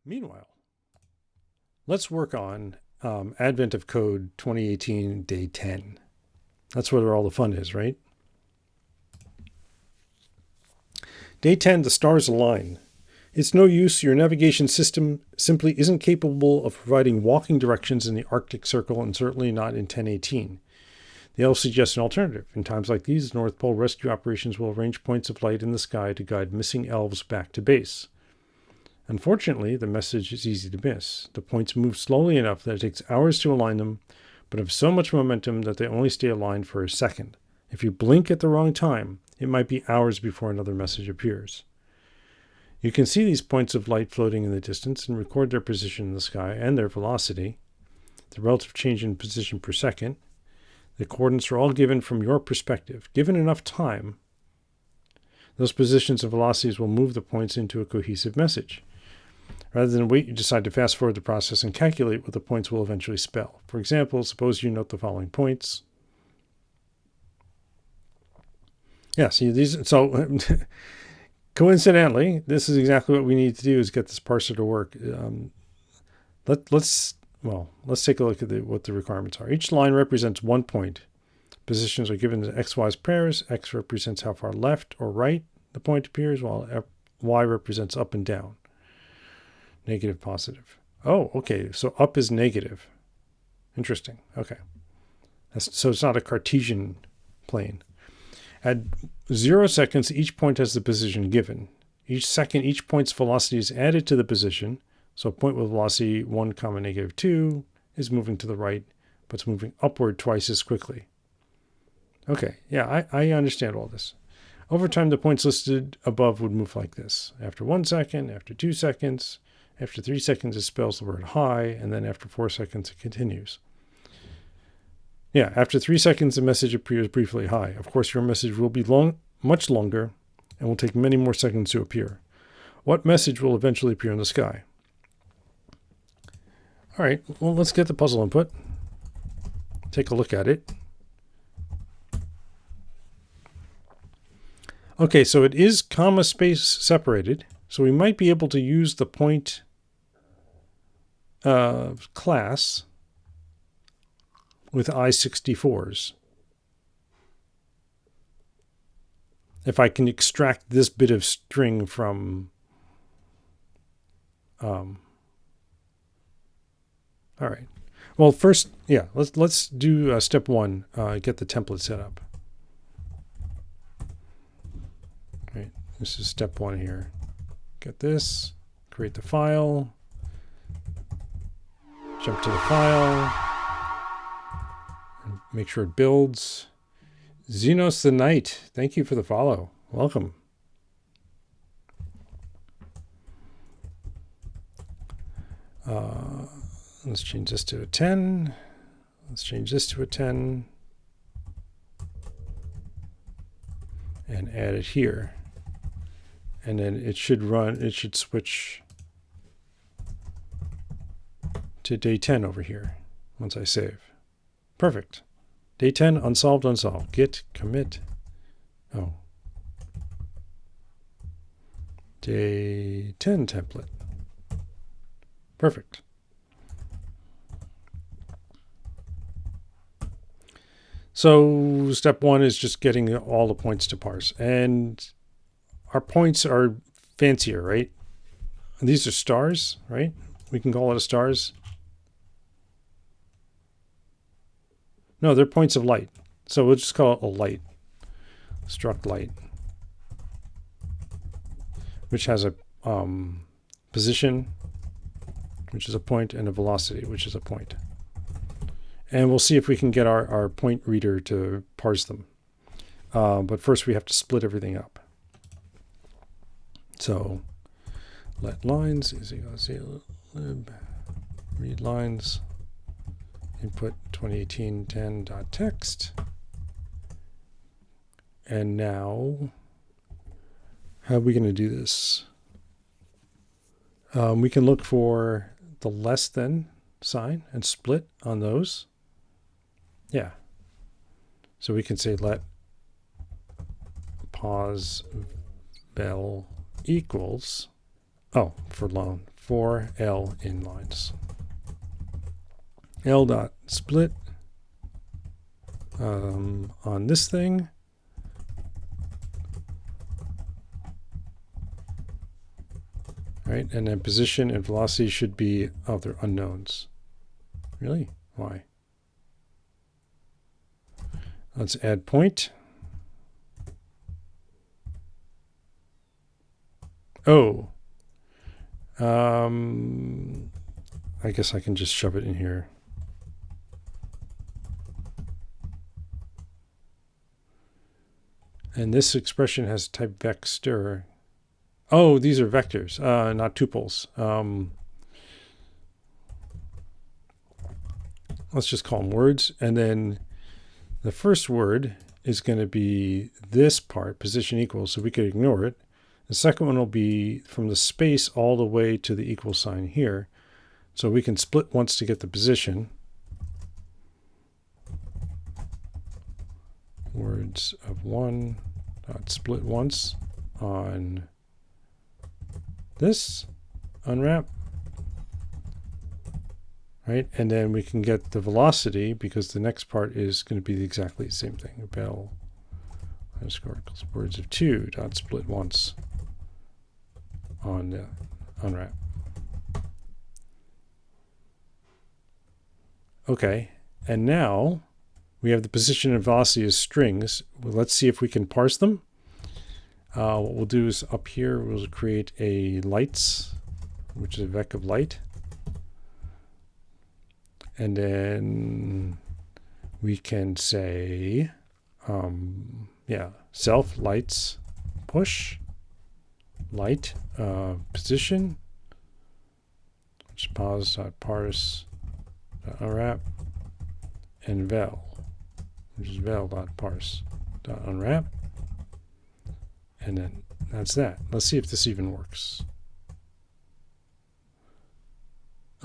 Meanwhile, let's work on Advent of Code 2018, day 10. That's where all the fun is, right? Day 10, the stars align. It's no use, your navigation system simply isn't capable of providing walking directions in the Arctic Circle, and certainly not in 1018. The elves suggest an alternative. In times like these, North Pole rescue operations will arrange points of light in the sky to guide missing elves back to base. Unfortunately, the message is easy to miss. The points move slowly enough that it takes hours to align them, but have so much momentum that they only stay aligned for a second. If you blink at the wrong time, it might be hours before another message appears. You can see these points of light floating in the distance and record their position in the sky and their velocity, the relative change in position per second. The coordinates are all given from your perspective. Given enough time, those positions and velocities will move the points into a cohesive message. Rather than wait, you decide to fast forward the process and calculate what the points will eventually spell. For example, suppose you note the following points. Yeah, see these. So coincidentally, this is exactly what we need to do, is get this parser to work. Let's take a look at what the requirements are. Each line represents 1 point. Positions are given as XY pairs. X represents how far left or right the point appears, while Y represents up and down. Negative, positive. Oh, okay. So up is negative. Interesting. Okay. So it's not a Cartesian plane. At 0 seconds, each point has the position given. Each second, each point's velocity is added to the position. So a point with velocity 1, -2 is moving to the right, but it's moving upward twice as quickly. Okay, yeah, I understand all this. Over time, the points listed above would move like this. After 1 second, after 2 seconds, after 3 seconds, it spells the word high, and then after 4 seconds, it continues. Yeah, after 3 seconds, the message appears briefly high. Of course, your message will be much longer and will take many more seconds to appear. What message will eventually appear in the sky? All right, well, let's get the puzzle input. Take a look at it. Okay, so it is comma space separated, so we might be able to use the point class with I64s. If I can extract this bit of string from all right. Well, first, yeah, let's do step 1, get the template set up. Right. This is step 1 here. Get this, create the file, jump to the file, and make sure it builds. Xenos the Knight, thank you for the follow. Welcome. Let's change this to a 10. Let's change this to a 10. And add it here. And then it should switch to day 10 over here once I save. Perfect. Day 10, unsolved. Git commit. Oh. Day 10 template. Perfect. So step 1 is just getting all the points to parse. And our points are fancier, right? These are stars, right? We can call it a stars. No, they're points of light. So we'll just call it a light. Struct light. Which has a position, which is a point, and a velocity, which is a point. And we'll see if we can get our point reader to parse them. But first we have to split everything up. So let lines is equal to lib read lines input 2018.10.text. And now, how are we going to do this? We can look for the less than sign and split on those. Yeah. So we can say let pause vel equals, oh, for long, for L inlines. L dot split on this thing. Right, and then position and velocity should be other unknowns. Really? Why? Let's add point. Oh. I guess I can just shove it in here. And this expression has type vector. Oh, these are vectors, not tuples. Let's just call them words. And then the first word is going to be this part, position equals, so we could ignore it. The second one will be from the space all the way to the equal sign here. So we can split once to get the position. Words of one dot split once on this unwrap. Right, and then we can get the velocity because the next part is going to be exactly the same thing. Bell underscore equals words of two dot split once on the unwrap. Okay, and now we have the position and velocity as strings. Well, let's see if we can parse them. What we'll do is up here we'll create a lights, which is a vec of light. And then we can say, self lights push light position, which is pos.parse unwrap, and vel, which is vel.parse unwrap. And then that's that. Let's see if this even works.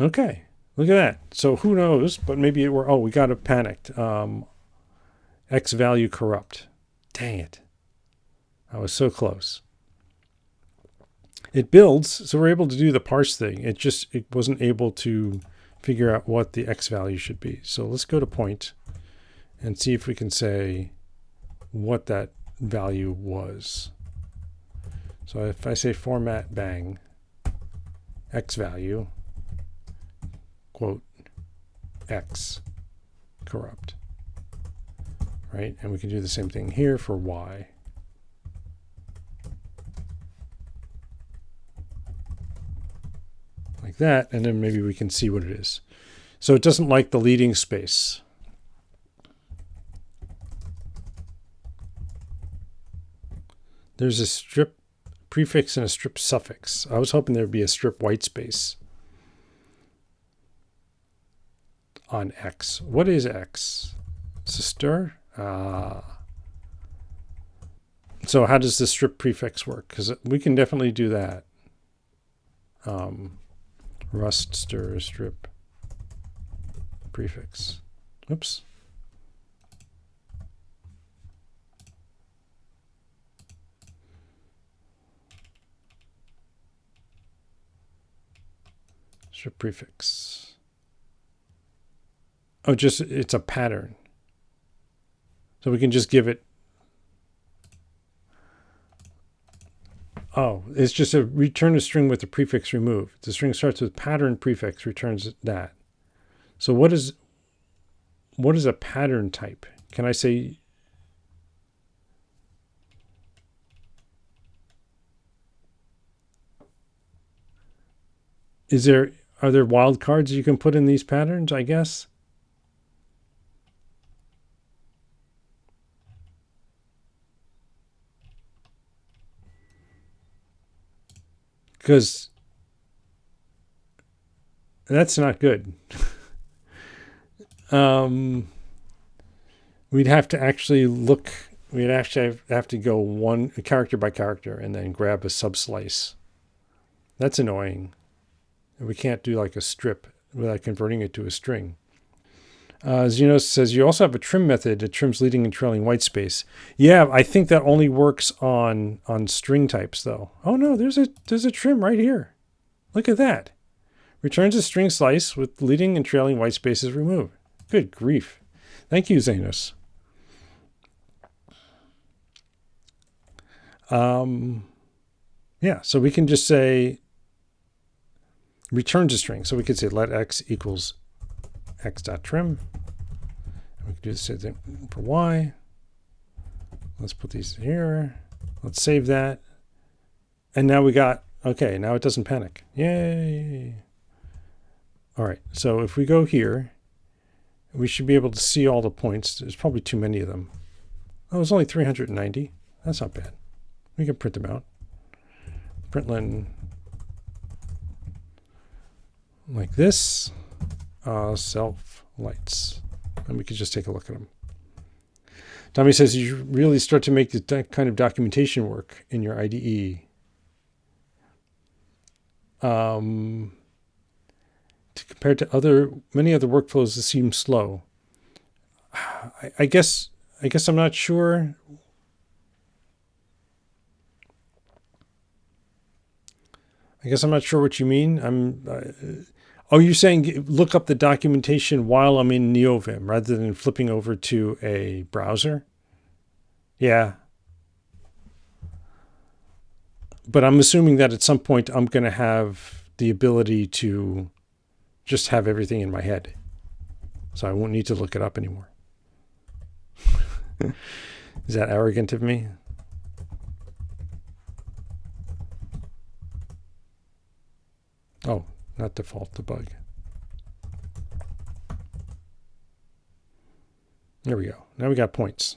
Okay. Look at that. So who knows, but maybe it were, oh, we got it panicked. X value corrupt. Dang it. I was so close. It builds, so we're able to do the parse thing. It wasn't able to figure out what the X value should be. So let's go to point and see if we can say what that value was. So if I say format bang, X value, quote, X corrupt, right? And we can do the same thing here for Y. Like that, and then maybe we can see what it is. So it doesn't like the leading space. There's a strip prefix and a strip suffix. I was hoping there'd be a strip white space on X. What is X? It's a stir? So how does the strip prefix work? Because we can definitely do that. Rust stir strip prefix. Oops. Strip prefix. Oh, it's a pattern. So we can just give it. Oh, it's just a return a string with the prefix removed. The string starts with pattern prefix, returns that. So what is a pattern type? Can I say are there wildcards you can put in these patterns, I guess? Because that's not good. We'd have to actually look, we'd actually have to go one character by character and then grab a subslice. That's annoying. We can't do like a strip without converting it to a string. Zenos says you also have a trim method that trims leading and trailing white space. Yeah, I think that only works on string types though. Oh no, there's a trim right here. Look at that. Returns a string slice with leading and trailing white spaces removed. Good grief. Thank you, Zanos. Yeah, so we can just say returns a string. So we could say let x equals x.trim. We can do the same thing for y. Let's put these here. Let's save that. And now we got, okay, now it doesn't panic. Yay. All right, so if we go here, we should be able to see all the points. There's probably too many of them. Oh, it's only 390. That's not bad. We can print them out. Println like this, self lights. And we could just take a look at them. Tommy says you really start to make that kind of documentation work in your IDE. Compared to many other workflows that seem slow. I guess I'm not sure. I guess I'm not sure what you mean. Oh, you're saying look up the documentation while I'm in NeoVim rather than flipping over to a browser? Yeah. But I'm assuming that at some point I'm going to have the ability to just have everything in my head. So I won't need to look it up anymore. Is that arrogant of me? Oh, not default debug. There we go. Now we got points.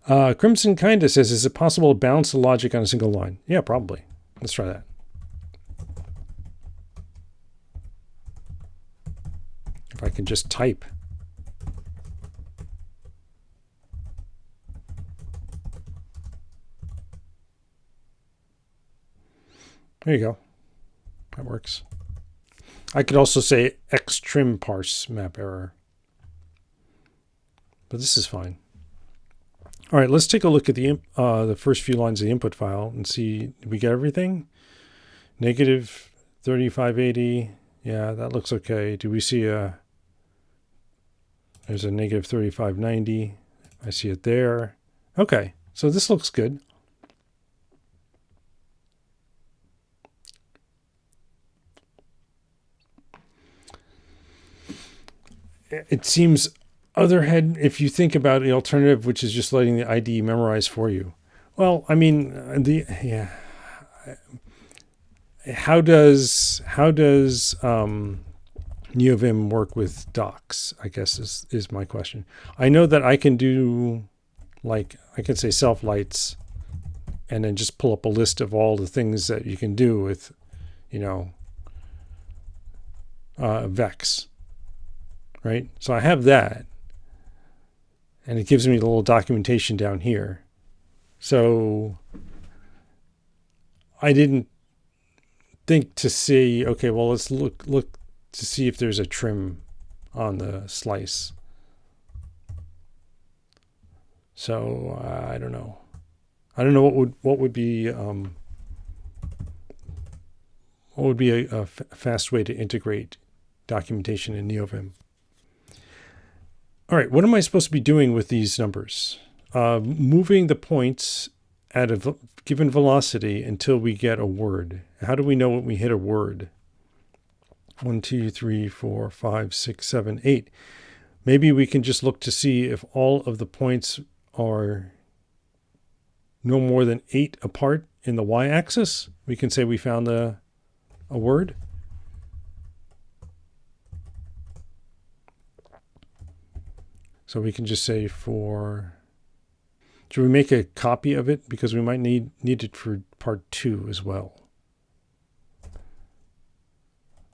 Crimson Kinda says, is it possible to balance the logic on a single line? Yeah, probably. Let's try that. If I can just type. There you go. That works. I could also say xtrim parse map error. But this is fine. All right, let's take a look at the first few lines of the input file and see, did we get everything? Negative 3580. Yeah, that looks okay. Do we see there's a negative 3590. I see it there. Okay, so this looks good. It seems otherhead, if you think about the alternative, which is just letting the IDE memorize for you. Well, I mean, how does NeoVim work with docs, I guess is my question. I know that I can do, like, I can say self lights and then just pull up a list of all the things that you can do with, Vex. Right? So I have that. And it gives me the little documentation down here. So I didn't think to see, okay, well, let's look to see if there's a trim on the slice. So I don't know. I don't know what would be a fast way to integrate documentation in NeoVim. All right, what am I supposed to be doing with these numbers? Moving the points at a given velocity until we get a word. How do we know when we hit a word? 1, 2, 3, 4, 5, 6, 7, 8. Maybe we can just look to see if all of the points are no more than 8 apart in the y-axis. We can say we found a word. So we can just say should we make a copy of it? Because we might need it for part 2 as well.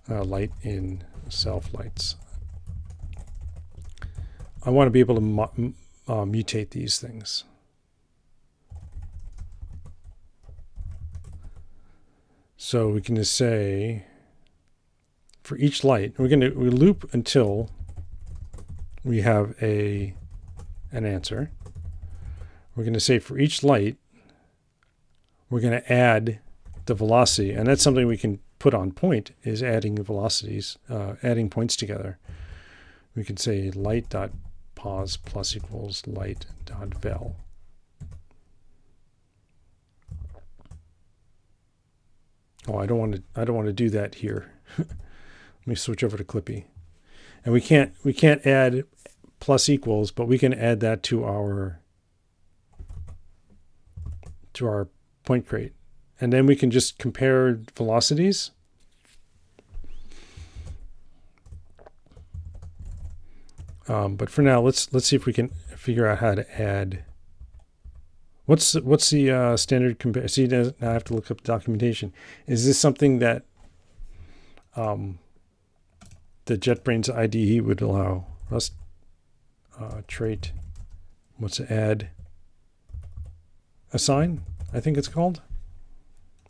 Light in self lights. I want to be able to mutate these things. So we can just say for each light, we loop until we have an answer. We're going to say for each light, we're going to add the velocity, and that's something we can put on point, is adding the velocities, adding points together. We can say light.pos plus equals light.vel. Oh, I don't want to do that here. Let me switch over to Clippy. And we can't add plus equals, but we can add that to our point crate. And then we can just compare velocities. But for now, let's see if we can figure out how to add. What's the standard compare? See, now I have to look up the documentation. Is this something that the JetBrains IDE would allow? Rust trait. What's add? Assign, I think it's called.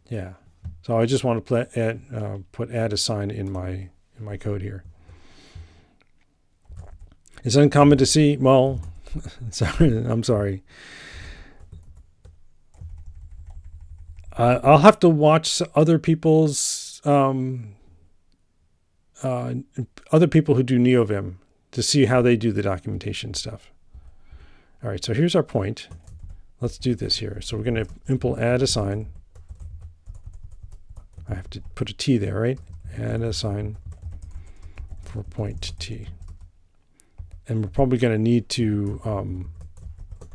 Yeah. So I just want to put add assign in my code here. It's uncommon to see. Well, sorry, I'm sorry. I'll have to watch other people's other people who do NeoVim to see how they do the documentation stuff. All right, so here's our point. Let's do this here. So we're going to impl add assign. I have to put a t there, right? Add assign for point t. And we're probably going to need to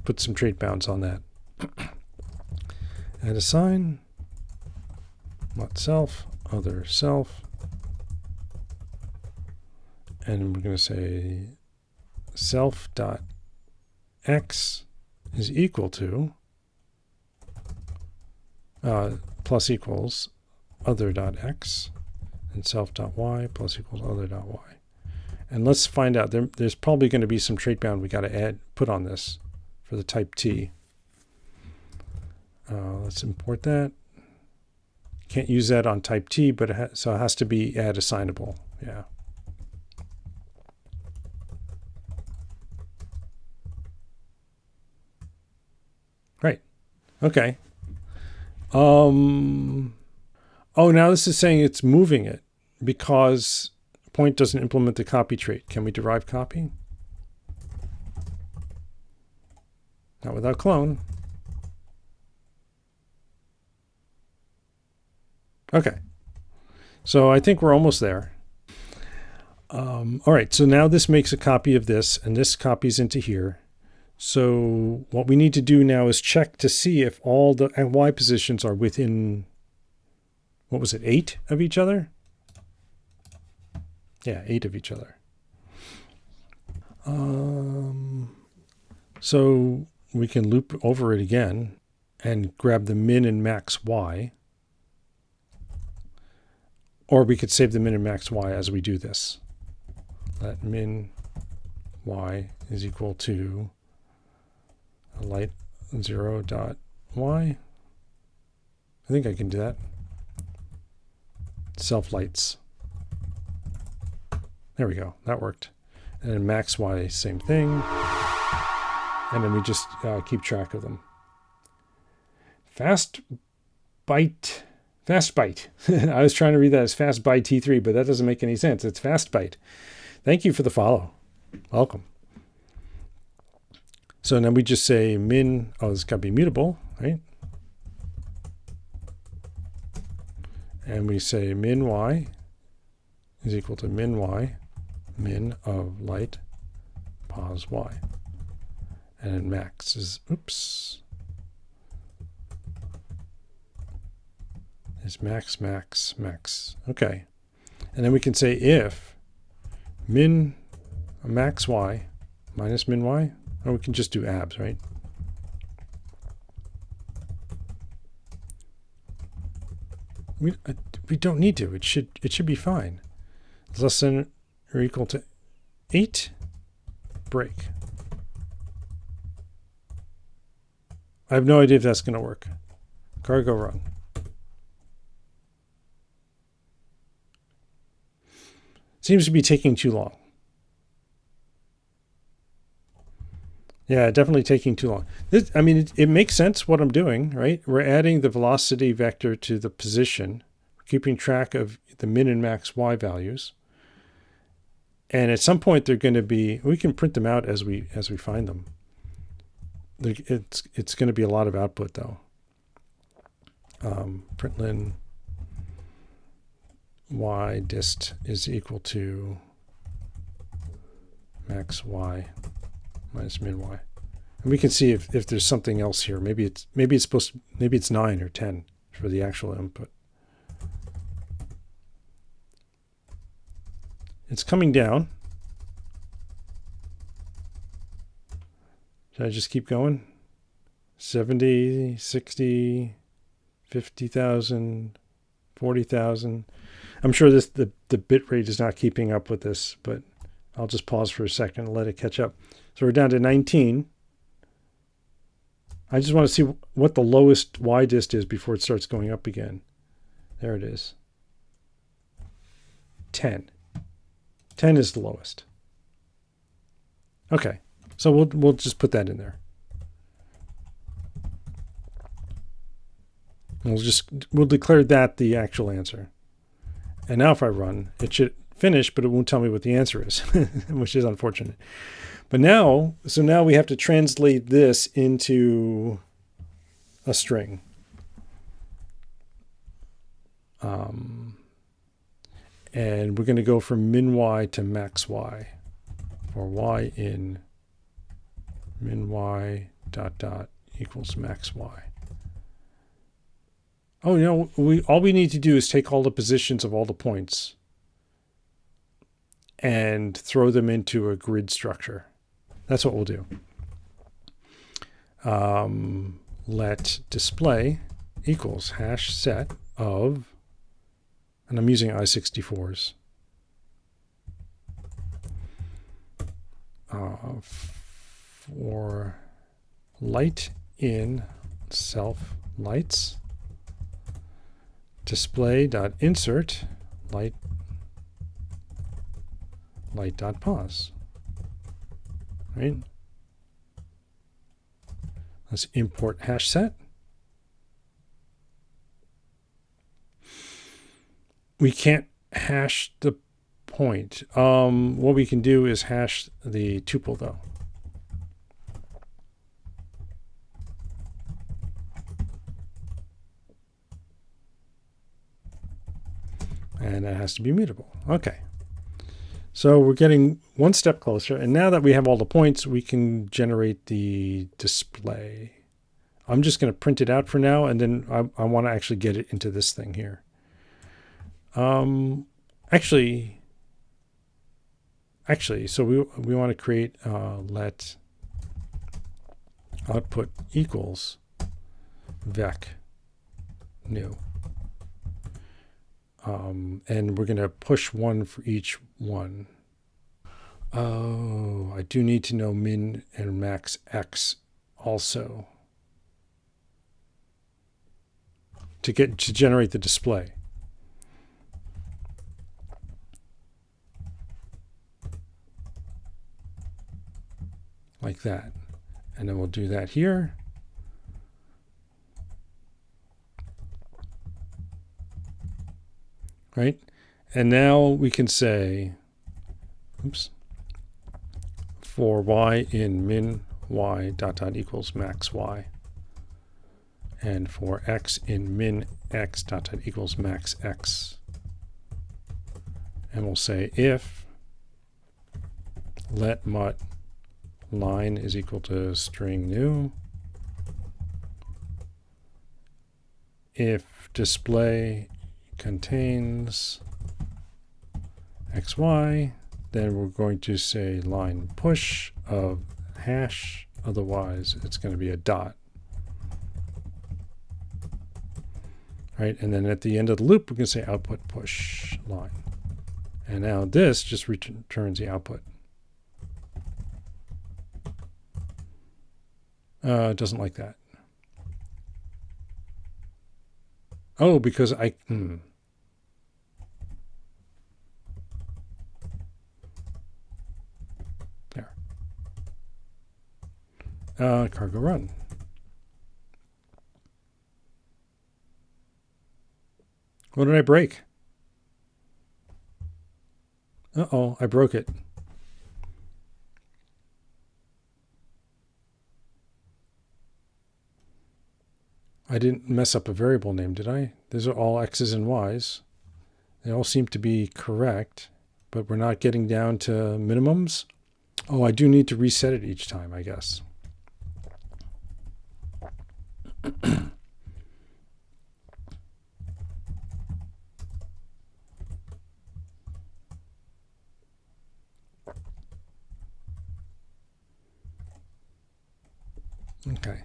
put some trait bounds on that. Add assign, not self, other self. And we're going to say self dot x is equal to plus equals other dot x, and self dot y plus equals other dot y. And let's find out. There's probably going to be some trait bound we got to put on this for the type T. Let's import that. Can't use that on type T, but so it has to be add assignable. Yeah. Right. Okay. Oh, now this is saying it's moving it because point doesn't implement the copy trait. Can we derive copy? Not without clone. Okay. So I think we're almost there. All right. So now this makes a copy of this, and this copies into here. So what we need to do now is check to see if all the y positions are within, what was it, 8 of each other? Yeah, 8 of each other. So we can loop over it again and grab the min and max y. Or we could save the min and max y as we do this. Let min y is equal to light 0 dot y. I think I can do that. Self lights. There we go. That worked. And then max y, same thing. And then we just keep track of them. Fast byte. I was trying to read that as fast byte T3, but that doesn't make any sense. It's fast byte. Thank you for the follow. Welcome. So now we just say min, this got to be mutable, right? And we say min y is equal to min y, min of light, pos y. And then max is, is max, max, max. Okay. And then we can say if min max y minus min y, or we can just do abs, right? We don't need to. It should be fine. It's less than or equal to 8, break. I have no idea if that's going to work. Cargo run. Seems to be taking too long. Yeah, definitely taking too long. This, I mean, it makes sense what I'm doing, right? We're adding the velocity vector to the position, keeping track of the min and max y values. And at some point they're going to be, we can print them out as we find them. It's going to be a lot of output though. Println y dist is equal to max y minus min y. And we can see if there's something else here. Maybe it's supposed to, maybe it's 9 or 10 for the actual input. It's coming down. Should I just keep going? 70, 60, 50,000, 40,000. I'm sure the bit rate is not keeping up with this, but I'll just pause for a second and let it catch up. So we're down to 19. I just want to see what the lowest y dist is before it starts going up again. There it is. 10. 10 is the lowest. Okay, so we'll just put that in there. We'll declare that the actual answer. And now if I run, it should finish, but it won't tell me what the answer is, which is unfortunate. But now we have to translate this into a string. And we're going to go from min y to max y for y in min y dot dot equals max y. Oh, all we need to do is take all the positions of all the points and throw them into a grid structure. That's what we'll do. Let display equals hash set of, and I'm using i64s, for light in self lights, display.insert light.pause. Right? Let's import hash set. We can't hash the point. What we can do is hash the tuple though. And that has to be mutable. Okay. So we're getting one step closer. And now that we have all the points, we can generate the display. I'm just going to print it out for now. And then I want to actually get it into this thing here. Actually, so we want to create let output equals vec new. And we're going to push 1 for each one. Oh, I do need to know min and max x also to generate the display. Like that. And then we'll do that here. Right? And now we can say, oops, for y in min y dot dot equals max y. And for x in min x dot dot equals max x. And we'll say if let mut line is equal to string new, if display contains xy, then we're going to say line push of hash, otherwise it's going to be a dot. Right, and then at the end of the loop, we can say output push line. And now this just returns the output. It doesn't like that. Oh, because there. Cargo run. What did I break? Uh-oh, I broke it. I didn't mess up a variable name, did I? These are all X's and Y's. They all seem to be correct, but we're not getting down to minimums. Oh, I do need to reset it each time, I guess. Okay.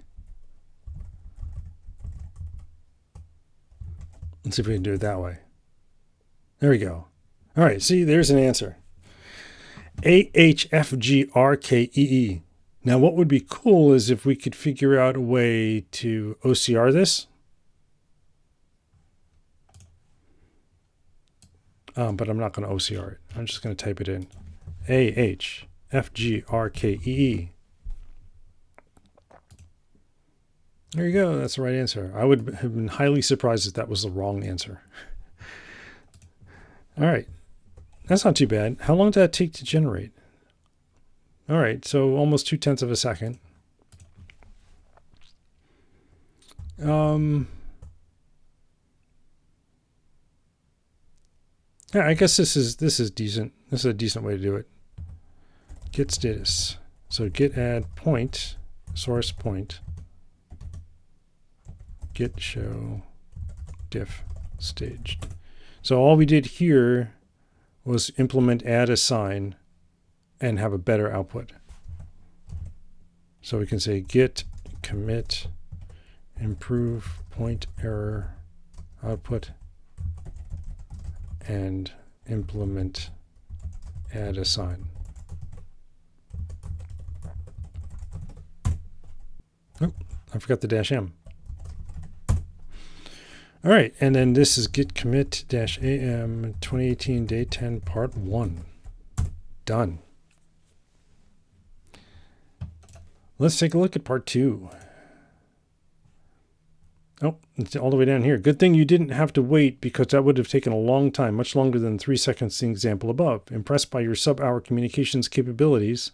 Let's see if we can do it that way. There we go. All right, see, there's an answer. AHFGRKEE. Now, what would be cool is if we could figure out a way to OCR this. But I'm not going to OCR it. I'm just going to type it in. AHFGRKEE. There you go. That's the right answer. I would have been highly surprised if that was the wrong answer. All right. That's not too bad. How long did that take to generate? All right. So almost 0.2 of a second. Yeah, I guess this is decent. This is a decent way to do it. Git status. So git add point, source point. Git show diff staged. So all we did here was implement add assign and have a better output. So we can say git commit improve point error output and implement add assign. Oh, I forgot the -m. All right, and then this is git commit -am 2018 day 10 part 1. Done. Let's take a look at part 2. Oh, it's all the way down here. Good thing you didn't have to wait, because that would have taken a long time, much longer than 3 seconds in the example above. Impressed by your sub-hour communications capabilities,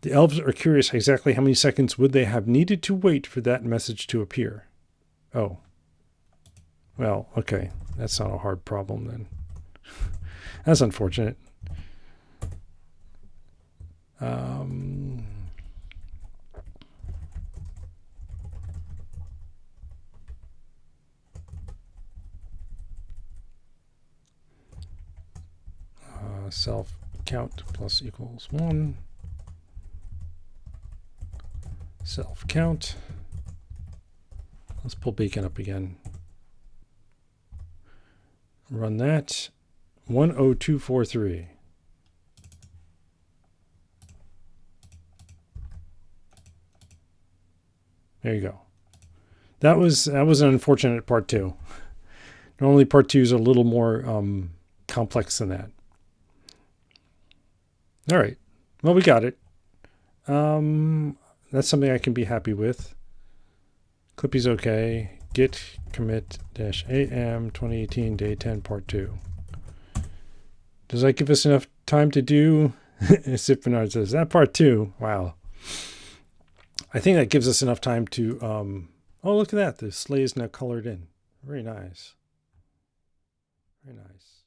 the elves are curious exactly how many seconds would they have needed to wait for that message to appear. Oh. Well, okay. That's not a hard problem then. That's unfortunate. Self count plus equals 1. Self count. Let's pull Bacon up again. Run that. 10243. There you go. That was an unfortunate part 2. Normally part 2 is a little more complex than that. All right. Well, we got it. That's something I can be happy with. Clippy's okay. Git commit -am 2018 day 10 part 2. Does that give us enough time to do? Sip Bernard says that part 2. Wow. I think that gives us enough time to. Oh, look at that! The sleigh is now colored in. Very nice. Very nice.